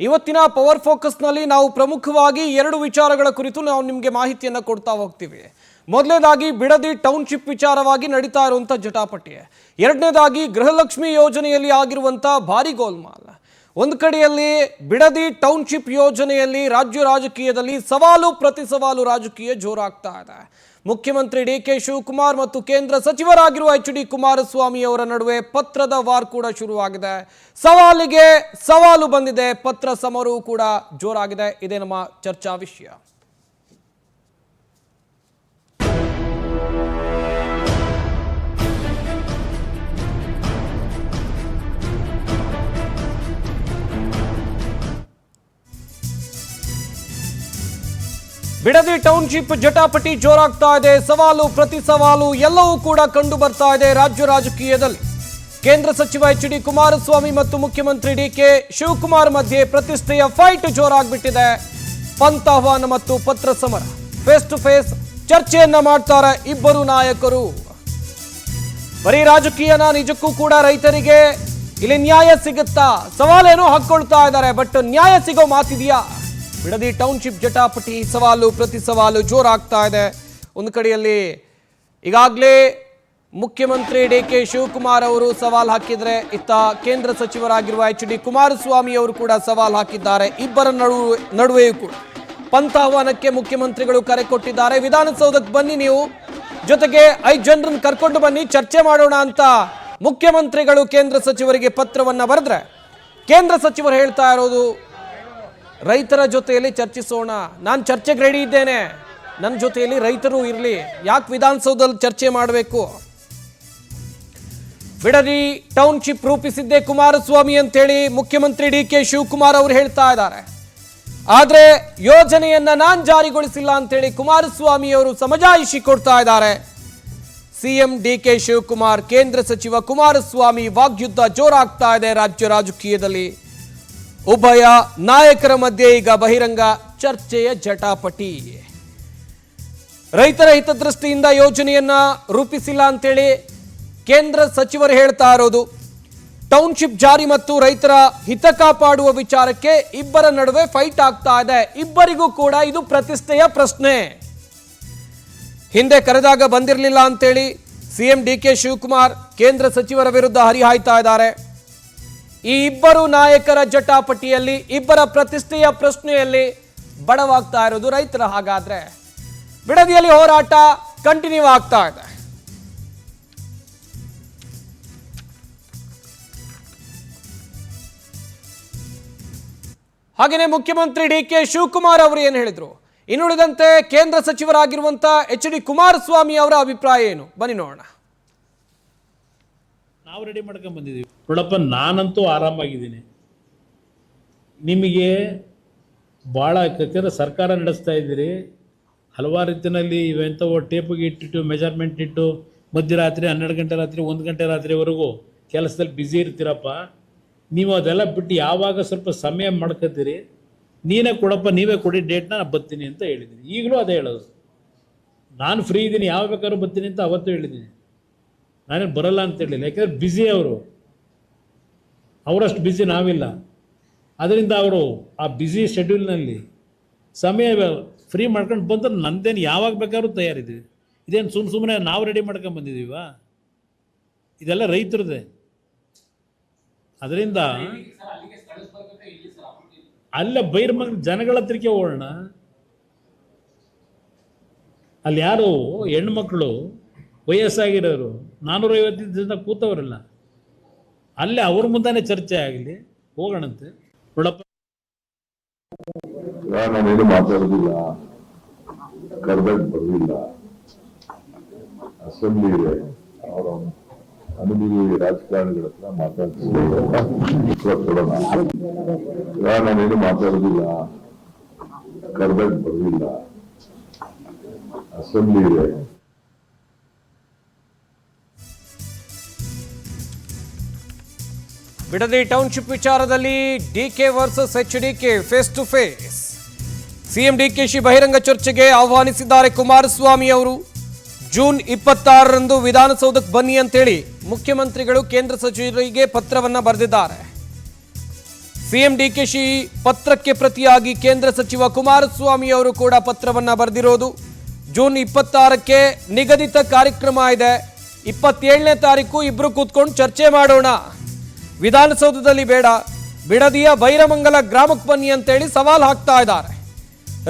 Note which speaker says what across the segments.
Speaker 1: ಇವತ್ತಿನ ಪವರ್ ಫೋಕಸ್ನಲ್ಲಿ ನಾವು ಪ್ರಮುಖವಾಗಿ ಎರಡು ವಿಚಾರಗಳ ಕುರಿತು ನಾವು ನಿಮಗೆ ಮಾಹಿತಿಯನ್ನು ಕೊಡ್ತಾ ಹೋಗ್ತೀವಿ. ಮೊದಲನೇದಾಗಿ ಬಿಡದಿ ಟೌನ್ಶಿಪ್ ವಿಚಾರವಾಗಿ ನಡೀತಾ ಇರುವಂಥ ಜಟಾಪಟಿ, ಎರಡನೇದಾಗಿ ಗೃಹಲಕ್ಷ್ಮಿ ಯೋಜನೆಯಲ್ಲಿ ಆಗಿರುವಂಥ ಭಾರಿ ಗೋಲ್ಮಾಲ್. ಒಂದು ಕಡೆಯಲ್ಲಿ ಬಿಡದಿ ಟೌನ್ಶಿಪ್ ಯೋಜನೆಯಲ್ಲಿ ರಾಜ್ಯ ರಾಜಕೀಯದಲ್ಲಿ ಸವಾಲು ಪ್ರತಿ ಸವಾಲು ರಾಜಕೀಯ ಜೋರಾಗ್ತಾ ಇದೆ. ಮುಖ್ಯಮಂತ್ರಿ ಡಿ.ಕೆ. ಶಿವಕುಮಾರ್ ಮತ್ತು ಕೇಂದ್ರ ಸಚಿವರಾಗಿರುವ ಎಚ್.ಡಿ. ಕುಮಾರಸ್ವಾಮಿ ಅವರ ನಡುವೆ ಪತ್ರದ ವಾರ್ ಕೂಡ ಶುರುವಾಗಿದೆ. ಸವಾಲಿಗೆ ಸವಾಲು ಬಂದಿದೆ, ಪತ್ರ ಸಮರವೂ ಕೂಡ ಜೋರಾಗಿದೆ. ಇದೇ ನಮ್ಮ ಚರ್ಚಾ ವಿಷಯ. ಬಿಡದಿ ಟೌನ್ಶಿಪ್ ಜಟಾಪಟಿ ಜೋರಾಗ್ತಾ ಇದೆ. ಸವಾಲು ಪ್ರತಿ ಸವಾಲು ಎಲ್ಲವೂ ಕೂಡ ಕಂಡು ಬರ್ತಾ ಇದೆ ರಾಜ್ಯ ರಾಜಕೀಯದಲ್ಲಿ. ಕೇಂದ್ರ ಸಚಿವ ಎಚ್.ಡಿ. ಕುಮಾರಸ್ವಾಮಿ ಮತ್ತು ಮುಖ್ಯಮಂತ್ರಿ ಡಿ.ಕೆ. ಶಿವಕುಮಾರ್ ಮಧ್ಯೆ ಪ್ರತಿಷ್ಠೆಯ ಫೈಟ್ ಜೋರಾಗ್ಬಿಟ್ಟಿದೆ. ಪಂಥಾಹ್ವಾನ ಮತ್ತು ಪತ್ರ ಸಮರ, ಫೇಸ್ ಟು ಫೇಸ್ ಚರ್ಚೆಯನ್ನ ಮಾಡ್ತಾರೆ ಇಬ್ಬರು ನಾಯಕರು. ಬರೀ ರಾಜಕೀಯನ, ನಿಜಕ್ಕೂ ಕೂಡ ರೈತರಿಗೆ ಇಲ್ಲಿ ನ್ಯಾಯ ಸಿಗುತ್ತಾ? ಸವಾಲೇನೋ ಹಾಕೊಳ್ತಾ ಇದ್ದಾರೆ, ಬಟ್ ನ್ಯಾಯ ಸಿಗೋ ಮಾತಿದೆಯಾ? ಬಿಡದಿ ಟೌನ್ಶಿಪ್ ಜಟಾಪಟಿ ಸವಾಲು ಪ್ರತಿ ಸವಾಲು ಜೋರಾಗ್ತಾ ಇದೆ. ಒಂದು ಕಡೆಯಲ್ಲಿ ಈಗಾಗಲೇ ಮುಖ್ಯಮಂತ್ರಿ ಡಿ.ಕೆ. ಶಿವಕುಮಾರ್ ಅವರು ಸವಾಲು ಹಾಕಿದರೆ, ಇತ್ತ ಕೇಂದ್ರ ಸಚಿವರಾಗಿರುವ ಎಚ್.ಡಿ. ಕುಮಾರಸ್ವಾಮಿ ಅವರು ಕೂಡ ಸವಾಲು ಹಾಕಿದ್ದಾರೆ. ಇಬ್ಬರ ನಡುವೆಯೂ ಕೂಡ ಪಂಥಾಹ್ವಾನಕ್ಕೆ ಮುಖ್ಯಮಂತ್ರಿಗಳು ಕರೆ ಕೊಟ್ಟಿದ್ದಾರೆ. ವಿಧಾನಸೌಧಕ್ಕೆ ಬನ್ನಿ, ನೀವು ಜೊತೆಗೆ 5 ಜನರನ್ನು ಕರ್ಕೊಂಡು ಬನ್ನಿ, ಚರ್ಚೆ ಮಾಡೋಣ ಅಂತ ಮುಖ್ಯಮಂತ್ರಿಗಳು ಕೇಂದ್ರ ಸಚಿವರಿಗೆ ಪತ್ರವನ್ನು ಬರೆದ್ರೆ, ಕೇಂದ್ರ ಸಚಿವರು ಹೇಳ್ತಾ ಇರೋದು ರೈತರ ಜೊತೆಯಲ್ಲಿ ಚರ್ಚಿಸೋಣ, ನಾನು ಚರ್ಚೆಗೆ ರೆಡಿ ಇದ್ದೇನೆ, ನನ್ನ ಜೊತೆಯಲ್ಲಿ ರೈತರು ಇರಲಿ, ಯಾಕೆ ವಿಧಾನಸೌಧದಲ್ಲಿ ಚರ್ಚೆ ಮಾಡಬೇಕು? ಬಿಡದಿ ಟೌನ್ಶಿಪ್ ರೂಪಿಸಿದ್ದೆ ಕುಮಾರಸ್ವಾಮಿ ಅಂತೇಳಿ ಮುಖ್ಯಮಂತ್ರಿ ಡಿ.ಕೆ. ಶಿವಕುಮಾರ್ ಅವರು ಹೇಳ್ತಾ ಇದ್ದಾರೆ. ಆದರೆ ಯೋಜನೆಯನ್ನ ನಾನು ಜಾರಿಗೊಳಿಸಿಲ್ಲ ಅಂತೇಳಿ ಕುಮಾರಸ್ವಾಮಿ ಅವರು ಸಮಜಾಯಿಷಿ ಕೊಡ್ತಾ ಇದ್ದಾರೆ. ಸಿಎಂ ಡಿ.ಕೆ. ಶಿವಕುಮಾರ್, ಕೇಂದ್ರ ಸಚಿವ ಕುಮಾರಸ್ವಾಮಿ ವಾಗ್ಯುದ್ಧ ಜೋರಾಗ್ತಾ ಇದೆ ರಾಜ್ಯ ರಾಜಕೀಯದಲ್ಲಿ. ಉಭಯ ನಾಯಕರ ಮಧ್ಯೆ ಈಗ ಬಹಿರಂಗ ಚರ್ಚೆಯ ಜಟಾಪಟಿ. ರೈತರ ಹಿತದೃಷ್ಟಿಯಿಂದ ಯೋಜನೆಯನ್ನ ರೂಪಿಸಿಲ್ಲ ಅಂತೇಳಿ ಕೇಂದ್ರ ಸಚಿವರು ಹೇಳ್ತಾ ಇರೋದು. ಟೌನ್ಶಿಪ್ ಜಾರಿ ಮತ್ತು ರೈತರ ಹಿತ ಕಾಪಾಡುವ ವಿಚಾರಕ್ಕೆ ಇಬ್ಬರ ನಡುವೆ ಫೈಟ್ ಆಗ್ತಾ ಇದೆ. ಇಬ್ಬರಿಗೂ ಕೂಡ ಇದು ಪ್ರತಿಷ್ಠೆಯ ಪ್ರಶ್ನೆ. ಹಿಂದೆ ಕರೆದಾಗ ಬಂದಿರಲಿಲ್ಲ ಅಂತೇಳಿ ಸಿಎಂ ಡಿ.ಕೆ. ಶಿವಕುಮಾರ್ ಕೇಂದ್ರ ಸಚಿವರ ವಿರುದ್ಧ ಹರಿಹಾಯ್ತಾ ಇದ್ದಾರೆ. ಈ ಇಬ್ಬರು ನಾಯಕರ ಜಟಾಪಟಿಯಲ್ಲಿ, ಇಬ್ಬರ ಪ್ರತಿಷ್ಠೆಯ ಪ್ರಶ್ನೆಯಲ್ಲಿ ಬಡವಾಗ್ತಾ ಇರೋದು ರೈತರ. ಹಾಗಾದ್ರೆ ಬಿಡದಿಯಲ್ಲಿ ಹೋರಾಟ ಕಂಟಿನ್ಯೂ ಆಗ್ತಾ ಇದೆ. ಹಾಗೆಯೇ ಮುಖ್ಯಮಂತ್ರಿ ಡಿ.ಕೆ. ಶಿವಕುಮಾರ್ ಅವರು ಏನು ಹೇಳಿದ್ರು, ಇನ್ನುಳಿದಂತೆ ಕೇಂದ್ರ ಸಚಿವರಾಗಿರುವಂತ ಎಚ್.ಡಿ. ಕುಮಾರಸ್ವಾಮಿ ಅವರ ಅಭಿಪ್ರಾಯ ಏನು, ಬನ್ನಿ ನೋಡೋಣ.
Speaker 2: ನಾವು ರೆಡಿ ಮಾಡ್ಕೊಂಡು ಬಂದಿದ್ದೀವಿ. ನೋಡಪ್ಪ, ನಾನಂತೂ ಆರಾಮಾಗಿದ್ದೀನಿ. ನಿಮಗೆ ಭಾಳ ಸರ್ಕಾರ ನಡೆಸ್ತಾ ಇದ್ದೀರಿ, ಹಲವಾರು ರೀತಿಯಲ್ಲಿ ಇವೆಂಥವು ಟೇಪಿಗೆ ಇಟ್ಟಿಟ್ಟು ಮೆಜರ್ಮೆಂಟ್ ಇಟ್ಟು ಮಧ್ಯರಾತ್ರಿ 12 ಗಂಟೆ ರಾತ್ರಿ 1 ಗಂಟೆ ರಾತ್ರಿವರೆಗೂ ಕೆಲಸದಲ್ಲಿ ಬ್ಯುಸಿ ಇರ್ತೀರಪ್ಪ. ನೀವು ಅದೆಲ್ಲ ಬಿಟ್ಟು ಯಾವಾಗ ಸ್ವಲ್ಪ ಸಮಯ ಮಾಡ್ಕೊತೀರಿ, ನೀನೇ ಕೊಡಪ್ಪ, ನೀವೇ ಕೊಡಿ ಡೇಟ್ನ, ನಾನು ಬರ್ತೀನಿ ಅಂತ ಹೇಳಿದ್ದೀನಿ. ಈಗಲೂ ಅದೇ ಹೇಳೋದು, ನಾನು ಫ್ರೀ ಇದ್ದೀನಿ, ಯಾವಾಗ ಬೇಕಾದ್ರೂ ಬರ್ತೀನಿ ಅಂತ ಅವತ್ತು ಹೇಳಿದ್ದೀನಿ. ನಾನೇನು ಬರಲ್ಲ ಅಂತ ಹೇಳಿಲ್ಲ, ಯಾಕೆಂದರೆ ಬ್ಯುಸಿ ಅವರಷ್ಟು ಬ್ಯುಸಿ ನಾವಿಲ್ಲ. ಅದರಿಂದ ಅವರು ಆ ಬ್ಯುಸಿ ಶೆಡ್ಯೂಲ್ನಲ್ಲಿ ಸಮಯ ಫ್ರೀ ಮಾಡ್ಕೊಂಡು ಬಂದ್ರೆ ನಂದೇನು ಯಾವಾಗ ಬೇಕಾದ್ರೂ ತಯಾರಿದ್ದೀವಿ. ಇದೇನು ಸುಮ್ಮನೆ ನಾವು ರೆಡಿ ಮಾಡ್ಕೊಂಡು ಬಂದಿದ್ದೀವ? ಇದೆಲ್ಲ ರೈತರದೇ. ಅದರಿಂದ ಅಲ್ಲೇ ಬೈರ್ಮಂಗ್ ಜನಗಳ ಹತ್ರಕ್ಕೆ ಹೋಗೋಣ. ಅಲ್ಲಿ ಯಾರು ಹೆಣ್ಮಕ್ಳು ವಯಸ್ಸಾಗಿರೋರು 450 ದಿವಸ ಕೂತವರಲ್ಲ, ಅಲ್ಲೇ ಅವ್ರ ಮುಂದಾನೆ ಚರ್ಚೆ ಆಗಲಿ, ಹೋಗೋಣಂತೆ. ನೋಡಪ್ಪ,
Speaker 3: ನಾನೇನು ಮಾತಾಡೋದಿಲ್ಲ, ಕರ್ದಾಗ ಬರಲಿಲ್ಲ, ಅಸೆಂಬ್ಲಿ ಇದೆ, ಅವರ ಅನುಭವಿ ರಾಜಕಾರಣಿಗಳ ಹತ್ರ ಮಾತಾಡ್ತಿಲ್ಲ. ನಾನೇನು ಮಾತಾಡೋದಿಲ್ಲ, ಕರ್ದಾಗ ಬರಲಿಲ್ಲ, ಅಸೆಂಬ್ಲಿ ಇದೆ.
Speaker 1: ಬಿಡದಿ ಟೌನ್ಶಿಪ್ ವಿಚಾರದಲ್ಲಿ DK. Versus HDK. Face to face. CM DK. ಬಹಿರಂಗ ಚರ್ಚೆಗೆ ಆಹ್ವಾನಿಸಿದ್ದಾರೆ ಕುಮಾರಸ್ವಾಮಿ ಅವರು. ಜೂನ್ 26ರಂದು ವಿಧಾನಸೌಧಕ್ಕೆ ಬನ್ನಿ ಅಂತೇಳಿ ಮುಖ್ಯಮಂತ್ರಿಗಳು ಕೇಂದ್ರ ಸಚಿವರಿಗೆ ಪತ್ರವನ್ನು ಬರೆದಿದ್ದಾರೆ. ಸಿಎಂ ಡಿಕೆಶಿ ಪತ್ರಕ್ಕೆ ಪ್ರತಿಯಾಗಿ ಕೇಂದ್ರ ಸಚಿವ ಕುಮಾರಸ್ವಾಮಿ ಅವರು ಕೂಡ ಪತ್ರವನ್ನ ಬರೆದಿರೋದು. ಜೂನ್ 26ಕ್ಕೆ ನಿಗದಿತ ಕಾರ್ಯಕ್ರಮ ಇದೆ. 27ನೇ ತಾರೀಕು ಇಬ್ರು ಕೂತ್ಕೊಂಡು ಚರ್ಚೆ ಮಾಡೋಣ, ವಿಧಾನಸೌಧದಲ್ಲಿ ಬೇಡ, ಬಿಡದಿಯ ಬೈರಮಂಗಲ ಗ್ರಾಮಕ್ಕೆ ಬನ್ನಿ ಅಂತೇಳಿ ಸವಾಲ್ ಹಾಕ್ತಾ ಇದ್ದಾರೆ.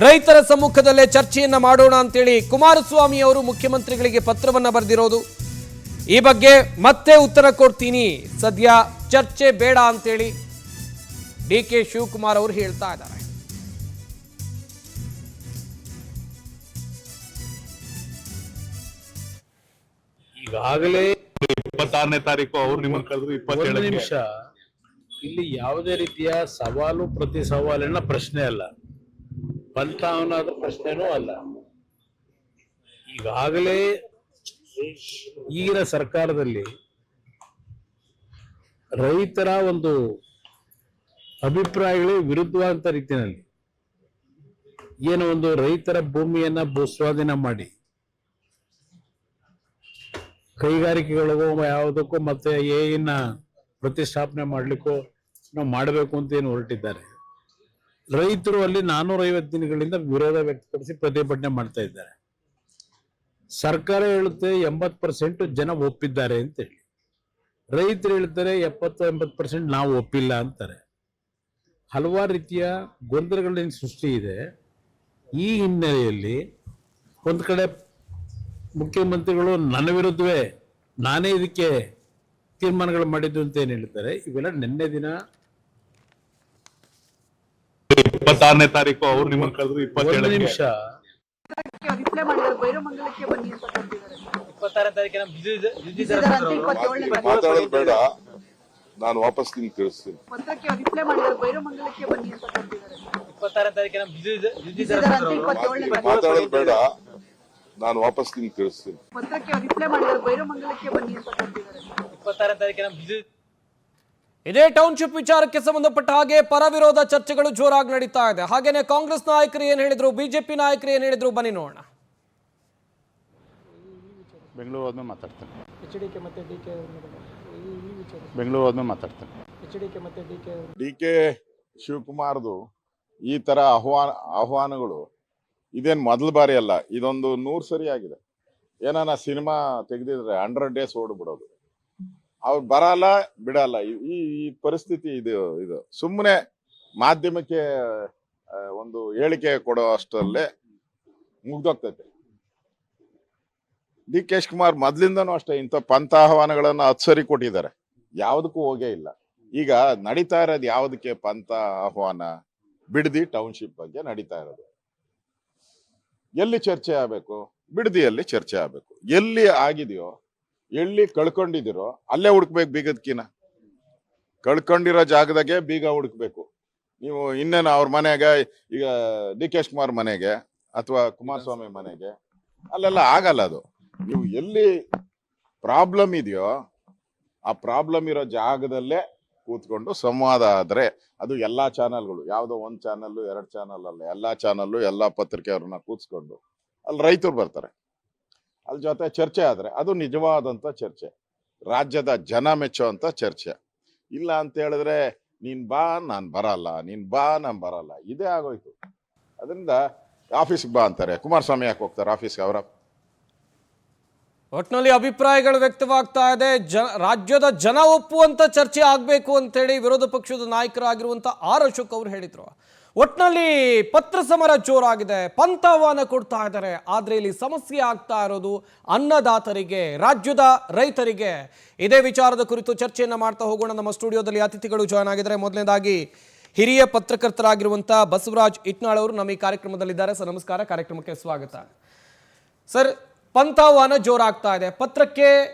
Speaker 1: ರೈತರ ಸಮ್ಮುಖದಲ್ಲೇ ಚರ್ಚೆಯನ್ನ ಮಾಡೋಣ ಅಂತೇಳಿ ಕುಮಾರಸ್ವಾಮಿ ಅವರು ಮುಖ್ಯಮಂತ್ರಿಗಳಿಗೆ ಪತ್ರವನ್ನ ಬರೆದಿರೋದು. ಈ ಬಗ್ಗೆ ಮತ್ತೆ ಉತ್ತರ ಕೊಡ್ತೀನಿ, ಸದ್ಯ ಚರ್ಚೆ ಬೇಡ ಅಂತೇಳಿ ಡಿಕೆ ಶಿವಕುಮಾರ್ ಅವರು ಹೇಳ್ತಾ ಇದ್ದಾರೆ.
Speaker 2: ಈಗಾಗಲೇ
Speaker 4: 26ನೇ ತಾರೀಕು ಅವ್ರು ನಿಮ್ಮನ್ನು ಕರೆದ್ರು 27
Speaker 2: ನಿಮಿಷ ಇಲ್ಲಿ ಯಾವುದೇ ರೀತಿಯ ಸವಾಲು ಪ್ರತಿ ಸವಾಲಿನ ಪ್ರಶ್ನೆ ಅಲ್ಲ, ಫಲಿತಾಂಶದ ಪ್ರಶ್ನೆನೂ ಅಲ್ಲ. ಈಗಾಗಲೇ ಈಗಿನ ಸರ್ಕಾರದಲ್ಲಿ ರೈತರ ಒಂದು ಅಭಿಪ್ರಾಯಗಳೇ ವಿರುದ್ಧವಾದಂತ ರೀತಿಯಲ್ಲಿ ಏನೋ ಒಂದು ರೈತರ ಭೂಮಿಯನ್ನ ಭೂಸ್ವಾಧೀನ ಮಾಡಿ ಕೈಗಾರಿಕೆಗಳಿಗೋ ಯಾವುದಕ್ಕೂ ಮತ್ತೆ ಏನ ಪ್ರತಿಷ್ಠಾಪನೆ ಮಾಡ್ಲಿಕ್ಕೋ ನಾವು ಮಾಡಬೇಕು ಅಂತ ಏನು ಹೊರಟಿದ್ದಾರೆ. ರೈತರು ಅಲ್ಲಿ 450 ದಿನಗಳಿಂದ ವಿರೋಧ ವ್ಯಕ್ತಪಡಿಸಿ ಪ್ರತಿಭಟನೆ ಮಾಡ್ತಾ ಇದ್ದಾರೆ. ಸರ್ಕಾರ ಹೇಳುತ್ತೆ 80% ಜನ ಒಪ್ಪಿದ್ದಾರೆ ಅಂತೇಳಿ, ರೈತರು ಹೇಳ್ತಾರೆ 70-80% ನಾವು ಒಪ್ಪಿಲ್ಲ ಅಂತಾರೆ. ಹಲವಾರು ರೀತಿಯ ಗೊಂದಲಗಳಿಂದ ಸೃಷ್ಟಿ ಇದೆ. ಈ ಹಿನ್ನೆಲೆಯಲ್ಲಿ ಒಂದ್ ಕಡೆ ಮುಖ್ಯಮಂತ್ರಿಗಳು ನನ್ನ ವಿರುದ್ಧವೇ ನಾನೇ ಇದಕ್ಕೆ ತೀರ್ಮಾನಗಳು ಮಾಡಿದ್ದು ಅಂತ ಏನ್ ಹೇಳ್ತಾರೆ. ಇವೆಲ್ಲ ನಿನ್ನೆ ದಿನ
Speaker 4: 26ನೇ ತಾರೀಕು ಅವ್ರು ನಿಮ್ಮನ್ನು ಕರೆದ್ರು 27
Speaker 2: ನಿಮಿಷ
Speaker 3: ಮಾತಾಡೋದು ಬೇಡ, ನಾನು ವಾಪಸ್ ನಿಮ್ಗೆ ತಿಳಿಸ್ತೀನಿ. ಮಾತಾಡೋದು ಬೇಡ, ನಾನು ವಾಪಸ್ ನಿಮ್ಗೆ ತಿಳಿಸ್ತೀನಿ.
Speaker 1: ಇದೇ ಟೌನ್ಶಿಪ್ ವಿಚಾರಕ್ಕೆ ಸಂಬಂಧಪಟ್ಟ ಹಾಗೆ ಪರ ವಿರೋಧ ಚರ್ಚೆಗಳು ಜೋರಾಗಿ ನಡೀತಾ ಇದೆ. ಹಾಗೇನೆ ಕಾಂಗ್ರೆಸ್ ನಾಯಕರು ಏನ್ ಹೇಳಿದ್ರು, ಬಿಜೆಪಿ ನಾಯಕರು ಏನ್ ಹೇಳಿದ್ರು, ಬನ್ನಿ ನೋಡೋಣ.
Speaker 5: ಬೆಂಗಳೂರು ಹೋದ್ಮೇಲೆ ಮಾತಾಡ್ತೇನೆ. ಬೆಂಗಳೂರು ಹೋದ್ಮೇಲೆ ಮಾತಾಡ್ತೇನೆ.
Speaker 3: ಡಿಕೆ ಶಿವಕುಮಾರ್ದು ಈ ತರ ಆಹ್ವಾನಗಳು ಇದೇನು ಮೊದಲ ಬಾರಿ ಅಲ್ಲ, ಇದೊಂದು 100 ಸರಿ ಆಗಿದೆ. ಏನಾನ ಸಿನಿಮಾ ತೆಗೆದಿದ್ರೆ 100 ಡೇಸ್ ಓಡ್ಬಿಡೋದು, ಅವ್ರು ಬರಲ್ಲ ಬಿಡಲ್ಲ. ಈ ಪರಿಸ್ಥಿತಿ ಇದು ಸುಮ್ಮನೆ ಮಾಧ್ಯಮಕ್ಕೆ ಒಂದು ಹೇಳಿಕೆ ಕೊಡೋ ಅಷ್ಟರಲ್ಲೇ ಮುಗ್ದೋಗ್ತೈತೆ. ಡಿ ಕೆ ಶಿವಕುಮಾರ್ ಮೊದ್ಲಿಂದನೂ ಅಷ್ಟೇ ಇಂಥ ಪಂಥ ಆಹ್ವಾನಗಳನ್ನ 10 ಸರಿ ಕೊಟ್ಟಿದ್ದಾರೆ, ಯಾವುದಕ್ಕೂ ಹೋಗೇ ಇಲ್ಲ. ಈಗ ನಡೀತಾ ಇರೋದು ಯಾವುದಕ್ಕೆ ಪಂಥ ಆಹ್ವಾನ? ಬಿಡದಿ ಟೌನ್ಶಿಪ್ ಬಗ್ಗೆ ನಡೀತಾ ಇರೋದು. ಎಲ್ಲಿ ಚರ್ಚೆ ಆಗಬೇಕು? ಬಿಡದಿಯಲ್ಲಿ ಚರ್ಚೆ ಆಗಬೇಕು. ಎಲ್ಲಿ ಆಗಿದೆಯೋ, ಎಲ್ಲಿ ಕಳ್ಕೊಂಡಿದಿರೋ ಅಲ್ಲೇ ಹುಡುಕ್ಬೇಕು ಬೀಗದ್ಕಿನ. ಕಳ್ಕೊಂಡಿರೋ ಜಾಗದಾಗೆ ಬೀಗ ಹುಡುಕ್ಬೇಕು. ನೀವು ಇನ್ನೇನು ಅವ್ರ ಮನೆಗೆ, ಈಗ ಡಿ ಕೆ ಶಿವಕುಮಾರ್ ಮನೆಗೆ ಅಥವಾ ಕುಮಾರಸ್ವಾಮಿ ಮನೆಗೆ ಅಲ್ಲೆಲ್ಲ ಆಗಲ್ಲ. ಅದು ನೀವು ಎಲ್ಲಿ ಪ್ರಾಬ್ಲಮ್ ಇದೆಯೋ ಆ ಪ್ರಾಬ್ಲಮ್ ಇರೋ ಜಾಗದಲ್ಲೇ ಕೂತ್ಕೊಂಡು ಸಂವಾದ ಆದ್ರೆ, ಅದು ಎಲ್ಲಾ ಚಾನಲ್ಗಳು, ಯಾವುದೋ ಒಂದು ಚಾನಲ್ 2 ಚಾನಲ್ ಅಲ್ಲ, ಎಲ್ಲಾ ಚಾನಲ್ಲು ಎಲ್ಲಾ ಪತ್ರಿಕೆಯವ್ರನ್ನ ಕೂತ್ಕೊಂಡು ಅಲ್ಲಿ ರೈತರು ಬರ್ತಾರೆ, ಅಲ್ಲಿ ಜೊತೆ ಚರ್ಚೆ ಆದ್ರೆ ಅದು ನಿಜವಾದಂತ ಚರ್ಚೆ, ರಾಜ್ಯದ ಜನ ಮೆಚ್ಚುವಂತ ಚರ್ಚೆ. ಇಲ್ಲ ಅಂತ ಹೇಳಿದ್ರೆ ನೀನ್ ಬಾ ನಾನ್ ಬರಲ್ಲ, ನೀನ್ ಬಾ ನಾನ್ ಬರಲ್ಲ, ಇದೇ ಆಗೋಯ್ತು. ಅದರಿಂದ ಆಫೀಸ್ಗೆ ಬಾ ಅಂತಾರೆ. ಕುಮಾರಸ್ವಾಮಿ ಯಾಕೆ ಹೋಗ್ತಾರೆ ಆಫೀಸ್ಗೆ? ಅವರ
Speaker 1: ಒಟ್ಟಿನಲ್ಲಿ ಅಭಿಪ್ರಾಯಗಳು ವ್ಯಕ್ತವಾಗ್ತಾ ಇದೆ. ರಾಜ್ಯದ ಜನ ಒಪ್ಪುವಂತ ಚರ್ಚೆ ಆಗಬೇಕು ಅಂತೇಳಿ ವಿರೋಧ ಪಕ್ಷದ ನಾಯಕರಾಗಿರುವಂತ ಆರ್ ಅಶೋಕ್ ಅವರು ಹೇಳಿದ್ರು. ಒಟ್ಟಿನಲ್ಲಿ ಪತ್ರ ಸಮರ ಜೋರಾಗಿದೆ, ಪಂಥಾಹ್ವಾನ ಕೊಡ್ತಾ ಇದ್ದಾರೆ. ಆದ್ರೆ ಇಲ್ಲಿ ಸಮಸ್ಯೆ ಆಗ್ತಾ ಇರೋದು ಅನ್ನದಾತರಿಗೆ, ರಾಜ್ಯದ ರೈತರಿಗೆ. ಇದೇ ವಿಚಾರದ ಕುರಿತು ಚರ್ಚೆಯನ್ನ ಮಾಡ್ತಾ ಹೋಗೋಣ. ನಮ್ಮ ಸ್ಟುಡಿಯೋದಲ್ಲಿ ಅತಿಥಿಗಳು ಜಾಯ್ನ್ ಆಗಿದ್ದಾರೆ. ಮೊದಲನೇದಾಗಿ ಹಿರಿಯ ಪತ್ರಕರ್ತರಾಗಿರುವಂತ ಬಸವರಾಜ್ ಇಟ್ನಾಳ್ ಅವರು ನಮ್ಮ ಈ ಕಾರ್ಯಕ್ರಮದಲ್ಲಿದ್ದಾರೆ. ಸರ್ ನಮಸ್ಕಾರ, ಕಾರ್ಯಕ್ರಮಕ್ಕೆ ಸ್ವಾಗತ. ಸರ್, ಪಂಥಾಹ್ವಾನ ಜೋರಾಗ್ತಾ ಇದೆ, ಪತ್ರಕ್ಕೆ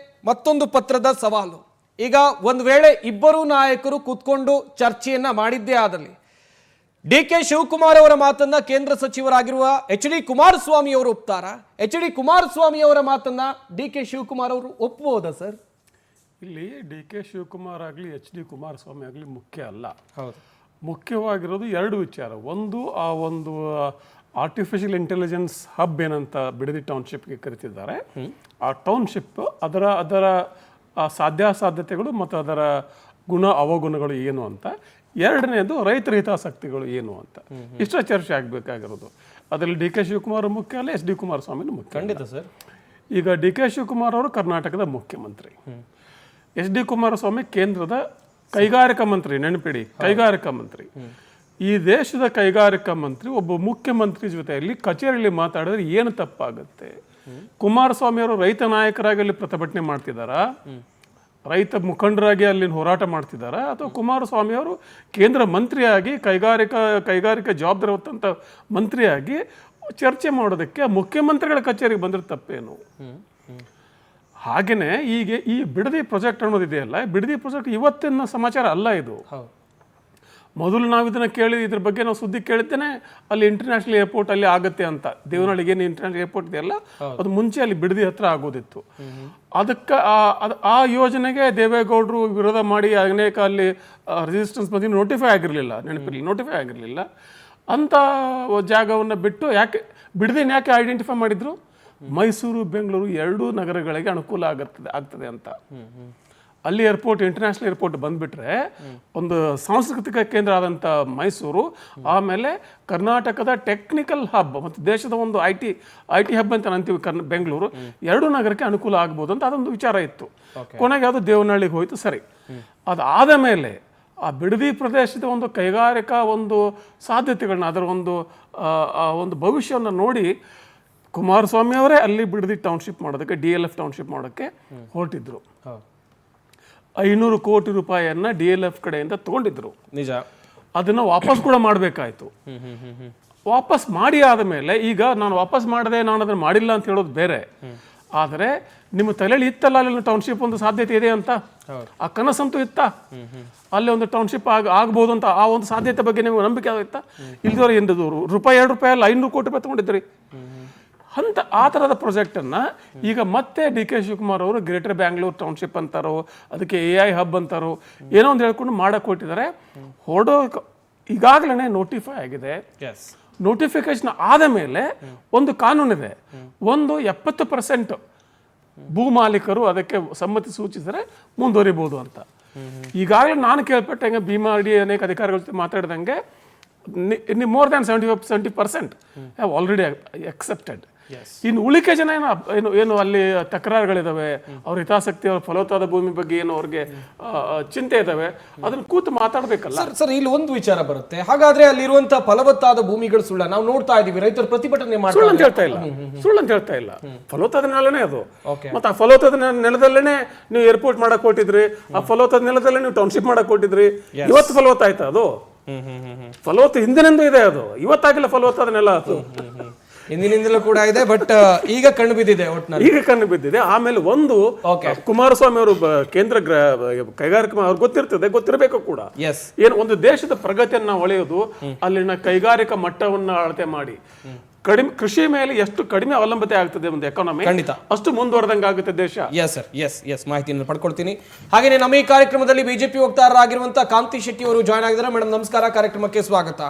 Speaker 1: ಮತ್ತೊಂದು ಪತ್ರದ ಸವಾಲು. ಈಗ ಒಂದು ವೇಳೆ ಇಬ್ಬರು ನಾಯಕರು ಕೂತ್ಕೊಂಡು ಚರ್ಚೆಯನ್ನ ಮಾಡಿದ್ದೇ ಆದಲ್ಲಿ ಡಿ ಕೆ ಶಿವಕುಮಾರ್ ಅವರ ಮಾತನ್ನ ಕೇಂದ್ರ ಸಚಿವರಾಗಿರುವ ಎಚ್ ಡಿ ಕುಮಾರಸ್ವಾಮಿ ಅವರು ಒಪ್ತಾರಾ? ಎಚ್ ಡಿ ಕುಮಾರಸ್ವಾಮಿ ಅವರ ಮಾತನ್ನ ಡಿ ಕೆ ಶಿವಕುಮಾರ್ ಅವರು ಒಪ್ಪಬಹುದಾ ಸರ್?
Speaker 6: ಇಲ್ಲಿ ಡಿ ಕೆ ಶಿವಕುಮಾರ್ ಆಗಲಿ ಎಚ್ ಡಿ ಕುಮಾರಸ್ವಾಮಿ ಆಗಲಿ ಮುಖ್ಯ ಅಲ್ಲ.
Speaker 1: ಹೌದು,
Speaker 6: ಮುಖ್ಯವಾಗಿರೋದು 2 ವಿಚಾರ. ಒಂದು, ಆ ಒಂದು ಆರ್ಟಿಫಿಷಿಯಲ್ ಇಂಟೆಲಿಜೆನ್ಸ್ ಹಬ್ ಏನಂತ ಬಿಡದಿ ಟೌನ್ಶಿಪ್ಗೆ ಕರಿತಿದ್ದಾರೆ, ಆ ಟೌನ್ಶಿಪ್ ಅದರ ಸಾಧ್ಯಾಸಾಧ್ಯತೆಗಳು ಮತ್ತು ಅದರ ಗುಣ ಅವಗುಣಗಳು ಏನು ಅಂತ. ಎರಡನೇದು ರೈತರ ಹಿತಾಸಕ್ತಿಗಳು ಏನು ಅಂತ ಇಷ್ಟ ಚರ್ಚೆ ಆಗಬೇಕಾಗಿರೋದು. ಅದರಲ್ಲಿ ಡಿ ಕೆ ಶಿವಕುಮಾರ್ ಮುಖ್ಯ ಅಲ್ಲ, ಎಸ್ ಡಿ ಕುಮಾರಸ್ವಾಮಿನೂ ಮುಖ್ಯ.
Speaker 1: ಖಂಡಿತ ಸರ್.
Speaker 6: ಈಗ ಡಿ ಕೆ ಶಿವಕುಮಾರ್ ಅವರು ಕರ್ನಾಟಕದ ಮುಖ್ಯಮಂತ್ರಿ, ಎಸ್ ಡಿ ಕುಮಾರಸ್ವಾಮಿ ಕೇಂದ್ರದ ಕೈಗಾರಿಕಾ ಮಂತ್ರಿ. ನೆನಪಿಡಿ, ಕೈಗಾರಿಕಾ ಮಂತ್ರಿ. ಈ ದೇಶದ ಕೈಗಾರಿಕಾ ಮಂತ್ರಿ ಒಬ್ಬ ಮುಖ್ಯಮಂತ್ರಿ ಜೊತೆಯಲ್ಲಿ ಕಚೇರಿಯಲ್ಲಿ ಮಾತಾಡಿದ್ರೆ ಏನು ತಪ್ಪಾಗುತ್ತೆ? ಕುಮಾರಸ್ವಾಮಿ ಅವರು ರೈತ ನಾಯಕರಾಗಿ ಅಲ್ಲಿ ಪ್ರತಿಭಟನೆ ಮಾಡ್ತಿದ್ದಾರಾ, ರೈತ ಮುಖಂಡರಾಗಿ ಅಲ್ಲಿ ಹೋರಾಟ ಮಾಡ್ತಿದ್ದಾರಾ, ಅಥವಾ ಕುಮಾರಸ್ವಾಮಿ ಅವರು ಕೇಂದ್ರ ಮಂತ್ರಿಯಾಗಿ ಕೈಗಾರಿಕಾ ಜವಾಬ್ದಾರಿ ಹೊತ್ತಂತ ಮಂತ್ರಿಯಾಗಿ ಚರ್ಚೆ ಮಾಡೋದಕ್ಕೆ ಮುಖ್ಯಮಂತ್ರಿಗಳ ಕಚೇರಿಗೆ ಬಂದ್ರೆ ತಪ್ಪೇನು? ಹಾಗೆಯೇ ಈಗ ಈ ಬಿಡದಿ ಪ್ರಾಜೆಕ್ಟ್ ಅನ್ನೋದಿದೆಯಲ್ಲ, ಬಿಡದಿ ಪ್ರಾಜೆಕ್ಟ್ ಇವತ್ತಿನ ಸಮಾಚಾರ ಅಲ್ಲ ಇದು. ಮೊದಲು ನಾವು ಇದನ್ನು ಕೇಳಿ ಇದ್ರ ಬಗ್ಗೆ ನಾವು ಸುದ್ದಿ ಕೇಳಿದ್ದೇನೆ, ಅಲ್ಲಿ ಇಂಟರ್ನ್ಯಾಷನಲ್ ಏರ್ಪೋರ್ಟ್ ಅಲ್ಲಿ ಆಗುತ್ತೆ ಅಂತ. ದೇವನಹಳ್ಳಿಗೆ ಏನು ಇಂಟರ್ನ್ಯಾಷನಲ್ ಏರ್ಪೋರ್ಟ್ ಇದೆಯಲ್ಲ, ಅದು ಮುಂಚೆ ಅಲ್ಲಿ ಬಿಡದಿ ಹತ್ರ ಆಗೋದಿತ್ತು. ಅದಕ್ಕೆ ಆ ಯೋಜನೆಗೆ ದೇವೇಗೌಡರು ವಿರೋಧ ಮಾಡಿ ಅನೇಕ ಅಲ್ಲಿ ರೆಸಿಸ್ಟೆನ್ಸ್ ಬಂದು ನೋಟಿಫೈ ಆಗಿರಲಿಲ್ಲ, ನೆನಪಿರಲಿ, ನೋಟಿಫೈ ಆಗಿರಲಿಲ್ಲ. ಅಂಥ ಜಾಗವನ್ನು ಬಿಟ್ಟು ಯಾಕೆ ಬಿಡದಿನ ಯಾಕೆ ಐಡೆಂಟಿಫೈ ಮಾಡಿದ್ರು? ಮೈಸೂರು ಬೆಂಗಳೂರು ಎರಡೂ ನಗರಗಳಿಗೆ ಅನುಕೂಲ ಆಗ್ತದೆ ಅಂತ. ಅಲ್ಲಿ ಏರ್ಪೋರ್ಟ್, ಇಂಟರ್ನ್ಯಾಷನಲ್ ಏರ್ಪೋರ್ಟ್ ಬಂದುಬಿಟ್ರೆ ಒಂದು ಸಾಂಸ್ಕೃತಿಕ ಕೇಂದ್ರ ಆದಂಥ ಮೈಸೂರು, ಆಮೇಲೆ ಕರ್ನಾಟಕದ ಟೆಕ್ನಿಕಲ್ ಹಬ್ ಮತ್ತು ದೇಶದ ಒಂದು ಐ ಟಿ ಹಬ್ ಅಂತ ಅಂತೀವಿ ಬೆಂಗಳೂರು, ಎರಡೂ ನಗರಕ್ಕೆ ಅನುಕೂಲ ಆಗ್ಬೋದು ಅಂತ ಅದೊಂದು ವಿಚಾರ ಇತ್ತು. ಕೊನೆಗೆ ಅದು ದೇವನಹಳ್ಳಿಗೆ ಹೋಯಿತು. ಸರಿ, ಅದಾದ ಮೇಲೆ ಆ ಬಿಡದಿ ಪ್ರದೇಶದ ಒಂದು ಕೈಗಾರಿಕಾ ಒಂದು ಸಾಧ್ಯತೆಗಳನ್ನ, ಅದರ ಒಂದು ಭವಿಷ್ಯವನ್ನು ನೋಡಿ ಕುಮಾರಸ್ವಾಮಿ ಅವರೇ ಅಲ್ಲಿ ಬಿಡದಿ ಟೌನ್ಶಿಪ್ ಮಾಡೋದಕ್ಕೆ, DLF ಟೌನ್ಶಿಪ್ ಮಾಡೋಕ್ಕೆ ಹೊರಟಿದ್ರು. 500 ಕೋಟಿ ರೂಪಾಯಿಯನ್ನ DLF ಕಡೆಯಿಂದ ತಗೊಂಡಿದ್ರು.
Speaker 1: ನಿಜ.
Speaker 6: ಅದನ್ನ ವಾಪಸ್ ಕೂಡ ಮಾಡಬೇಕಾಯ್ತು. ವಾಪಸ್ ಮಾಡಿ ಆದ ಮೇಲೆ ಈಗ ನಾನು ವಾಪಸ್ ಮಾಡದೆ, ನಾನು ಅದನ್ನ ಮಾಡಿಲ್ಲ ಅಂತ ಹೇಳೋದು ಬೇರೆ. ಆದರೆ ನಿಮ್ಮ ತಲೆಯಲ್ಲಿ ಇತ್ತಲ್ಲ ಅಲ್ಲಿ ಟೌನ್ಶಿಪ್ ಒಂದು ಸಾಧ್ಯತೆ ಇದೆ ಅಂತ, ಆ ಕನಸಂತೂ ಇತ್ತ, ಅಲ್ಲಿ ಒಂದು ಟೌನ್ಶಿಪ್ ಆಗ್ಬೋದು ಅಂತ, ಆ ಒಂದು ಸಾಧ್ಯತೆ ಬಗ್ಗೆ ನಿಮಗೆ ನಂಬಿಕೆ ಆಗಿತ್ತಾ? ಇಲ್ದವ್ರು ಎಂದದವರು ₹2 ಅಲ್ಲ 500 ಕೋಟಿ ರೂಪಾಯಿ ತಗೊಂಡಿದ್ರಿ ಅಂತ. ಆ ಥರದ ಪ್ರಾಜೆಕ್ಟನ್ನು ಈಗ ಮತ್ತೆ ಡಿ ಕೆ ಶಿವಕುಮಾರ್ ಅವರು ಗ್ರೇಟರ್ ಬ್ಯಾಂಗ್ಳೂರ್ ಟೌನ್ಶಿಪ್ ಅಂತಾರೋ, ಅದಕ್ಕೆ AI ಹಬ್ ಅಂತಾರೋ, ಏನೋ ಒಂದು ಹೇಳ್ಕೊಂಡು ಮಾಡಕ್ಕೆ ಕೊಟ್ಟಿದ್ದಾರೆ. ಈಗಾಗಲೇ ನೋಟಿಫೈ ಆಗಿದೆ. ನೋಟಿಫಿಕೇಶನ್ ಆದ ಮೇಲೆ ಒಂದು ಕಾನೂನಿದೆ, 70% ಭೂ ಮಾಲೀಕರು ಅದಕ್ಕೆ ಸಮ್ಮತಿ ಸೂಚಿಸಿದರೆ ಮುಂದುವರಿಬೋದು ಅಂತ. ಈಗಾಗಲೇ ನಾನು ಕೇಳ್ಪಟ್ಟಂಗೆ BMRD ಅನೇಕ ಅಧಿಕಾರಿಗಳ ಜೊತೆ ಮಾತಾಡಿದಂಗೆ more than 70% have already accepted. ಇನ್ನು ಉಳಿಕೆ ಜನ ಏನು ಅಲ್ಲಿ ತಕರಾರುಗಳಿದಾವೆ, ಅವ್ರ ಹಿತಾಸಕ್ತಿ, ಅವ್ರ ಫಲವತ್ತಾದ ಭೂಮಿ ಬಗ್ಗೆ ಏನು ಅವ್ರಿಗೆ ಚಿಂತೆ ಇದಾವೆ, ಅದನ್ನ ಕೂತು ಮಾತಾಡ್ಬೇಕಲ್ಲ.
Speaker 1: ಸರ್ ಇಲ್ಲಿ ಒಂದು ವಿಚಾರ ಬರುತ್ತೆ, ಹಾಗಾದ್ರೆ ಅಲ್ಲಿರುವಂತಹ ಫಲವತ್ತಾದ ಭೂಮಿಗಳು ಸುಳ್ಳ? ನಾವು ನೋಡ್ತಾ ಇದೀವಿ ರೈತರು ಪ್ರತಿಭಟನೆ ಮಾಡಿ.
Speaker 6: ಸುಳ್ಳು ಅಂತ ಹೇಳ್ತಾ ಇಲ್ಲ, ಫಲವತ್ತಾದ ನೆಲನೇ ಅದು. ಮತ್ತೆ ಆ ಫಲವತ್ತಾದ ನೆಲದಲ್ಲೇನೆ ನೀವು ಏರ್ಪೋರ್ಟ್ ಮಾಡಕ್ ಕೊಟ್ಟಿದ್ರಿ, ಆ ಫಲವತ್ತಾದ ನೆಲದಲ್ಲೇ ನೀವು ಟೌನ್ಶಿಪ್ ಮಾಡಕ್ ಕೊಟ್ಟಿದ್ರಿ. ಇವತ್ತು ಫಲವತ್ತಾಯ್ತಾ? ಅದು ಫಲವತ್ತ ಹಿಂದಿನಿಂದ ಇದೆ, ಅದು ಇವತ್ತಾಗಿಲ್ಲ ಫಲವತ್ತಾದ ನೆಲ. ಅದು
Speaker 1: ಹಿಂದಿನಿಂದಲೂ ಕೂಡ ಇದೆ, ಬಟ್ ಈಗ ಕಣ್ಣು ಬಿದ್ದಿದೆ.
Speaker 6: ಈಗ ಕಣ್ಣು ಬಿದ್ದಿದೆ. ಆಮೇಲೆ ಒಂದು ಕುಮಾರಸ್ವಾಮಿ ಅವರು ಕೇಂದ್ರ ಕೈಗಾರಿಕಾ ಅವ್ರಿಗೆ ಗೊತ್ತಿರಬೇಕು ಕೂಡ, ಏನು ಒಂದು ದೇಶದ ಪ್ರಗತಿಯನ್ನ ಹೊಳೆಯೋದು ಅಲ್ಲಿನ ಕೈಗಾರಿಕಾ ಮಟ್ಟವನ್ನ ಅಳತೆ ಮಾಡಿ ಕೃಷಿ ಮೇಲೆ ಎಷ್ಟು ಕಡಿಮೆ ಅವಲಂಬತೆ ಆಗ್ತದೆ ಒಂದು ಎಕಾನಮಿ, ಅಷ್ಟು ಮುಂದುವರೆದಂಗೆ ಆಗುತ್ತೆ ದೇಶ.
Speaker 1: ಎಸ್ ಮಾಹಿತಿಯನ್ನು ಪಡ್ಕೊಳ್ತೀನಿ. ಹಾಗೇನೆ ನಮ್ಮ ಈ ಕಾರ್ಯಕ್ರಮದಲ್ಲಿ ಬಿಜೆಪಿ ವಕ್ತಾರರಾಗಿರುವಂತಹ ಕಾಂತಿ ಶೆಟ್ಟಿ ಅವರು ಜಾಯ್ನ್ ಆಗಿದ್ದಾರೆ. ಮೇಡಮ್ ನಮಸ್ಕಾರ, ಕಾರ್ಯಕ್ರಮಕ್ಕೆ ಸ್ವಾಗತ.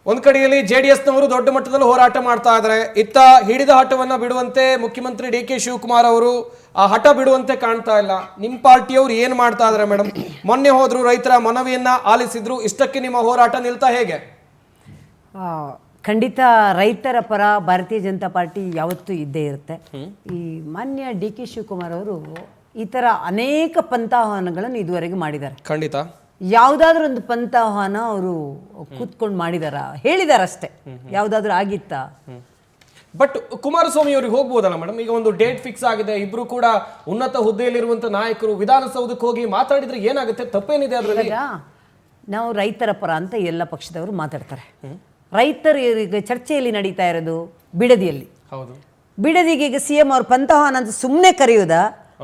Speaker 1: ಒಂದ್ ಕಡೆಯಲ್ಲಿ JDSನವರು ದೊಡ್ಡ ಮಟ್ಟದಲ್ಲಿ ಹೋರಾಟ ಮಾಡ್ತಾ ಇದ್ದಾರೆ, ಇತ್ತ ಹಿಡಿದ ಹಠವನ್ನ ಬಿಡುವಂತೆ ಮುಖ್ಯಮಂತ್ರಿ ಡಿ ಕೆ ಶಿವಕುಮಾರ್ ಅವರು ಆ ಹಠ ಬಿಡುವಂತೆ ಕಾಣ್ತಾ ಇಲ್ಲ. ನಿಮ್ಮ ಪಾರ್ಟಿಯವರು ಏನ್ ಮಾಡ್ತಾ ಇದ್ದಾರೆ ಮೇಡಮ್? ಮೊನ್ನೆ ಹೋದ್ರು, ರೈತರ ಮನವಿಯನ್ನ ಆಲಿಸಿದ್ರು, ಇಷ್ಟಕ್ಕೆ ನಿಮ್ಮ ಹೋರಾಟ ನಿಲ್ತಾ ಹೇಗೆ?
Speaker 7: ಖಂಡಿತ ರೈತರ ಪರ ಭಾರತೀಯ ಜನತಾ ಪಾರ್ಟಿ ಯಾವತ್ತೂ ಇದ್ದೇ ಇರುತ್ತೆ. ಈ ಮಾನ್ಯ ಡಿ ಕೆ ಶಿವಕುಮಾರ್ ಅವರು ಈ ಥರ ಅನೇಕ ಪಂಥಾಹ್ವಾನಗಳನ್ನು ಇದುವರೆಗೆ ಮಾಡಿದ್ದಾರೆ.
Speaker 1: ಖಂಡಿತ
Speaker 7: ಯಾವುದಾದ್ರೂ ಒಂದು ಪಂಥಾಹ್ವಾನ ಅವರು ಕೂತ್ಕೊಂಡು ಮಾಡಿದಾರ, ಹೇಳಿದಾರಷ್ಟೇ. ಯಾವುದಾದ್ರೂ ಆಗಿತ್ತಾ?
Speaker 1: ಬಟ್ ಕುಮಾರಸ್ವಾಮಿ ಅವರಿಗೆ ಹೋಗ್ಬೋದಲ್ಲ ಮೇಡಮ್? ಈಗ ಒಂದು ಡೇಟ್ ಫಿಕ್ಸ್ ಆಗಿದೆ, ಇಬ್ರು ಕೂಡ ಉನ್ನತ ಹುದ್ದೆಯಲ್ಲಿರುವಂತ ನಾಯಕರು ವಿಧಾನಸೌಧಕ್ಕೆ ಹೋಗಿ ಮಾತಾಡಿದ್ರೆ ಏನಾಗುತ್ತೆ? ತಪ್ಪೇನಿದೆ ಅದರಲ್ಲಿ?
Speaker 7: ನಾವು ರೈತರ ಪರ ಅಂತ ಎಲ್ಲ ಪಕ್ಷದವರು ಮಾತಾಡ್ತಾರೆ. ರೈತರು ಈಗ ಚರ್ಚೆಯಲ್ಲಿ ನಡೀತಾ ಇರೋದು ಬಿಡದಿಯಲ್ಲಿ. ಬಿಡದಿಗೆ ಈಗ CM ಅವ್ರ ಪಂಥಾಹ್ವಾನ ಅಂತ ಸುಮ್ಮನೆ ಕರೆಯೋದಾ,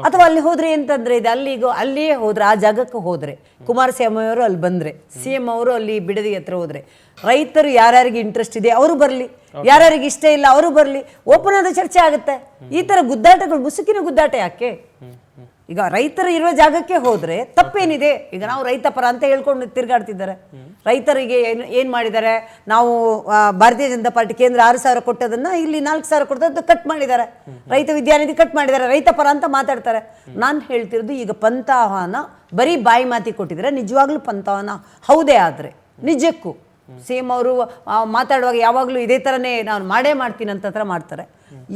Speaker 7: ಅಥವಾ ಅಲ್ಲಿ ಹೋದ್ರೆ ಎಂತಂದ್ರೆ ಇದು ಅಲ್ಲಿಯೇ ಹೋದ್ರೆ, ಆ ಜಾಗಕ್ಕೆ ಹೋದ್ರೆ, ಕುಮಾರಸ್ವಾಮಿ ಅವರು ಅಲ್ಲಿ ಬಂದ್ರೆ, CM ಅವರು ಅಲ್ಲಿ ಬಿಡದಿ ಹತ್ರ ಹೋದ್ರೆ, ರೈತರು ಯಾರ್ಯಾರಿಗೆ ಇಂಟ್ರೆಸ್ಟ್ ಇದೆ ಅವರು ಬರಲಿ, ಯಾರ್ಯಾರಿಗೆ ಇಷ್ಟ ಇಲ್ಲ ಅವರು ಬರಲಿ, ಓಪನ್ ಆದ ಚರ್ಚೆ ಆಗುತ್ತೆ. ಈ ತರ ಗುದ್ದಾಟಗಳು, ಮುಸುಕಿನ ಗುದ್ದಾಟ ಯಾಕೆ? ಈಗ ರೈತರು ಇರುವ ಜಾಗಕ್ಕೆ ಹೋದ್ರೆ ತಪ್ಪೇನಿದೆ? ಈಗ ನಾವು ರೈತ ಪರ ಅಂತ ಹೇಳ್ಕೊಂಡು ತಿರುಗಾಡ್ತಿದ್ದಾರೆ. ರೈತರಿಗೆ ಏನ್ ಮಾಡಿದ್ದಾರೆ? ನಾವು ಭಾರತೀಯ ಜನತಾ ಪಾರ್ಟಿ ಕೇಂದ್ರ 6,000 ಕೊಟ್ಟದನ್ನ ಇಲ್ಲಿ 4,000 ಕೊಟ್ಟದ್ದು ಕಟ್ ಮಾಡಿದ್ದಾರೆ. ರೈತ ವಿದ್ಯಾನಿಧಿ ಕಟ್ ಮಾಡಿದ್ದಾರೆ. ರೈತ ಪರ ಅಂತ ಮಾತಾಡ್ತಾರೆ. ನಾನು ಹೇಳ್ತಿರೋದು ಈಗ ಪಂಥಾಹ್ವಾನ ಬರೀ ಬಾಯಿ ಮಾತಿ ಕೊಟ್ಟಿದ್ದಾರೆ. ನಿಜವಾಗ್ಲೂ ಪಂಥಾಹ್ವಾನ ಹೌದೇ ಆದ್ರೆ ನಿಜಕ್ಕೂ ಸಿಎಂ ಅವರು ಮಾತಾಡುವಾಗ ಯಾವಾಗಲೂ ಇದೇ ಥರನೇ ನಾನು ಮಾಡೇ ಮಾಡ್ತೀನಿ ಅಂತ ಮಾಡ್ತಾರೆ.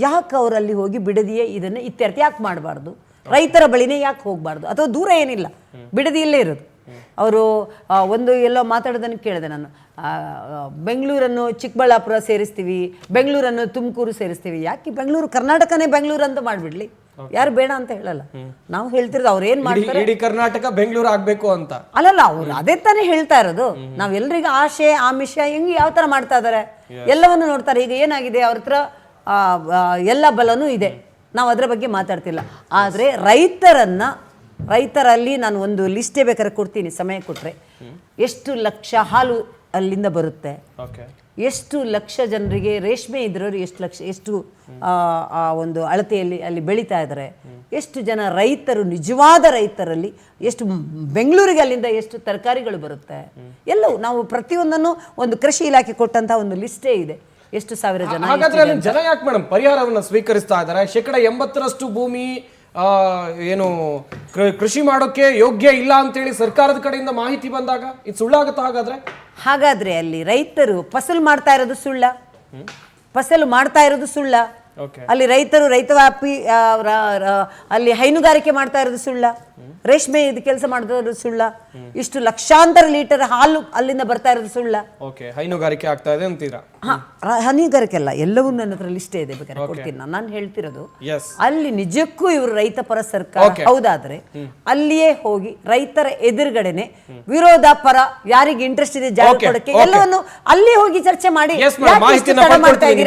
Speaker 7: ಯಾಕೆ ಅವರಲ್ಲಿ ಹೋಗಿ ಬಿಡದಿಯೇ ಇದನ್ನು ಇತ್ಯರ್ಥ ಯಾಕೆ ಮಾಡಬಾರ್ದು? ರೈತರ ಬಳಿನೇ ಯಾಕೆ ಹೋಗಬಾರ್ದು? ಅಥವಾ ದೂರ ಏನಿಲ್ಲ, ಬಿಡದಿಯಲ್ಲೇ ಇರೋದು. ಅವರು ಒಂದು ಎಲ್ಲೋ ಮಾತಾಡೋದನ್ನು ಕೇಳಿದೆ ನಾನು, ಬೆಂಗಳೂರನ್ನು ಚಿಕ್ಕಬಳ್ಳಾಪುರ ಸೇರಿಸ್ತೀವಿ, ಬೆಂಗಳೂರನ್ನು ತುಮಕೂರು ಸೇರಿಸ್ತೀವಿ. ಯಾಕೆ ಬೆಂಗಳೂರು ಕರ್ನಾಟಕನೇ ಬೆಂಗಳೂರು ಅಂತ ಮಾಡಿಬಿಡ್ಲಿ, ಯಾರು ಬೇಡ ಅಂತ ಹೇಳಲ್ಲ. ನಾವು ಹೇಳ್ತಿರೋದು ಅವ್ರು ಏನ್ ಮಾಡ್ತಾರೆ,
Speaker 1: ಇಡೀ ಕರ್ನಾಟಕ ಬೆಂಗಳೂರು ಆಗ್ಬೇಕು ಅಂತ
Speaker 7: ಅಲ್ಲಲ್ಲ, ಅವ್ರು ಅದೇ ತಾನೇ ಹೇಳ್ತಾ ಇರೋದು. ನಾವೆಲ್ಲರಿಗೂ ಆಶೆ ಆಮಿಷ ಹೆಂಗೆ ಯಾವ ತರ ಮಾಡ್ತಾ ಇದಾರೆ ಎಲ್ಲವನ್ನು ನೋಡ್ತಾರೆ. ಈಗ ಏನಾಗಿದೆ, ಅವ್ರ ಹತ್ರ ಎಲ್ಲ ಬಲನೂ ಇದೆ, ನಾವು ಅದರ ಬಗ್ಗೆ ಮಾತಾಡ್ತಿಲ್ಲ. ಆದರೆ ರೈತರಲ್ಲಿ ನಾನು ಒಂದು ಲಿಸ್ಟೇ ಬೇಕಾದ್ರೆ ಕೊಡ್ತೀನಿ, ಸಮಯ ಕೊಟ್ಟರೆ. ಎಷ್ಟು ಲಕ್ಷ ಹಾಲು ಅಲ್ಲಿಂದ ಬರುತ್ತೆ, ಎಷ್ಟು ಲಕ್ಷ ಜನರಿಗೆ ರೇಷ್ಮೆ ಇದ್ರವ್ರು ಎಷ್ಟು ಒಂದು ಅಳತೆಯಲ್ಲಿ ಅಲ್ಲಿ ಬೆಳೀತಾ ಇದ್ದಾರೆ, ಎಷ್ಟು ಜನ ರೈತರು ನಿಜವಾದ ರೈತರಲ್ಲಿ ಎಷ್ಟು ಬೆಂಗಳೂರಿಗೆ ಅಲ್ಲಿಂದ ಎಷ್ಟು ತರಕಾರಿಗಳು ಬರುತ್ತೆ, ಎಲ್ಲವೂ ನಾವು ಪ್ರತಿಯೊಂದನ್ನು ಒಂದು ಕೃಷಿ ಇಲಾಖೆ ಕೊಟ್ಟಂತ ಒಂದು ಲಿಸ್ಟೇ ಇದೆ. ಎಷ್ಟು ಸಾವಿರ ಜನ.
Speaker 1: ಹಾಗಾದ್ರೆ ಅಲ್ಲಿ ಜನ ಯಾಕೆ ಮೇಡಮ್ ಪರಿಹಾರವನ್ನು ಸ್ವೀಕರಿಸ್ತಾ ಇದ್ದಾರೆ? 80% ಭೂಮಿ ಏನು ಕೃಷಿ ಮಾಡೋಕೆ ಯೋಗ್ಯ ಇಲ್ಲ ಅಂತೇಳಿ ಸರ್ಕಾರದ ಕಡೆಯಿಂದ ಮಾಹಿತಿ ಬಂದಾಗ ಇದು ಸುಳ್ಳಾಗುತ್ತಾ? ಹಾಗಾದ್ರೆ
Speaker 7: ಅಲ್ಲಿ ರೈತರು ಫಸಲು ಮಾಡ್ತಾ ಇರೋದು ಸುಳ್ಳ? ಅಲ್ಲಿ ರೈತರು ರೈತವ್ಯಾಪಿ ಅಲ್ಲಿ ಹೈನುಗಾರಿಕೆ ಮಾಡ್ತಾ ಇರೋದು ಸುಳ್ಳ? ರೇಷ್ಮೆ ಇದು ಕೆಲಸ ಮಾಡಿದ್ರು ಸುಳ್ಳ? ಇಷ್ಟು ಲಕ್ಷಾಂತರ ಲೀಟರ್ ಹಾಲು ಅಲ್ಲಿಂದ ಬರ್ತಾ ಇರೋದು ಸುಳ್ಳ?
Speaker 1: ಹೈನುಗಾರಿಕೆ ಆಗ್ತಾ ಇದೆ ಅಂತೀರಾ?
Speaker 7: ಹೈನುಗಾರಿಕೆ ಅಲ್ಲ, ಎಲ್ಲವೂ ನನ್ನ ಹತ್ರ ಲಿಸ್ಟೇ ಇದೆ, ಬೇಕಾದ್ರೆ ಕೊಡ್ತೀನಿ. ನಾನು ಹೇಳ್ತಿರೋದು ಅಲ್ಲಿ ನಿಜಕ್ಕೂ ಇವರು ರೈತ ಪರ ಸರ್ಕಾರ ಹೌದಾದ್ರೆ ಅಲ್ಲಿಯೇ ಹೋಗಿ ರೈತರ ಎದುರುಗಡೆನೆ ವಿರೋಧ ಪರ ಯಾರಿಗೆ ಇಂಟ್ರೆಸ್ಟ್ ಇದೆ ಜಾಗ ಕೊಡಕ್ಕೆ ಎಲ್ಲವನ್ನು ಅಲ್ಲಿ ಹೋಗಿ ಚರ್ಚೆ ಮಾಡಿ. ಮಾಡ್ತಾ ಇದ್ದೀರಾ?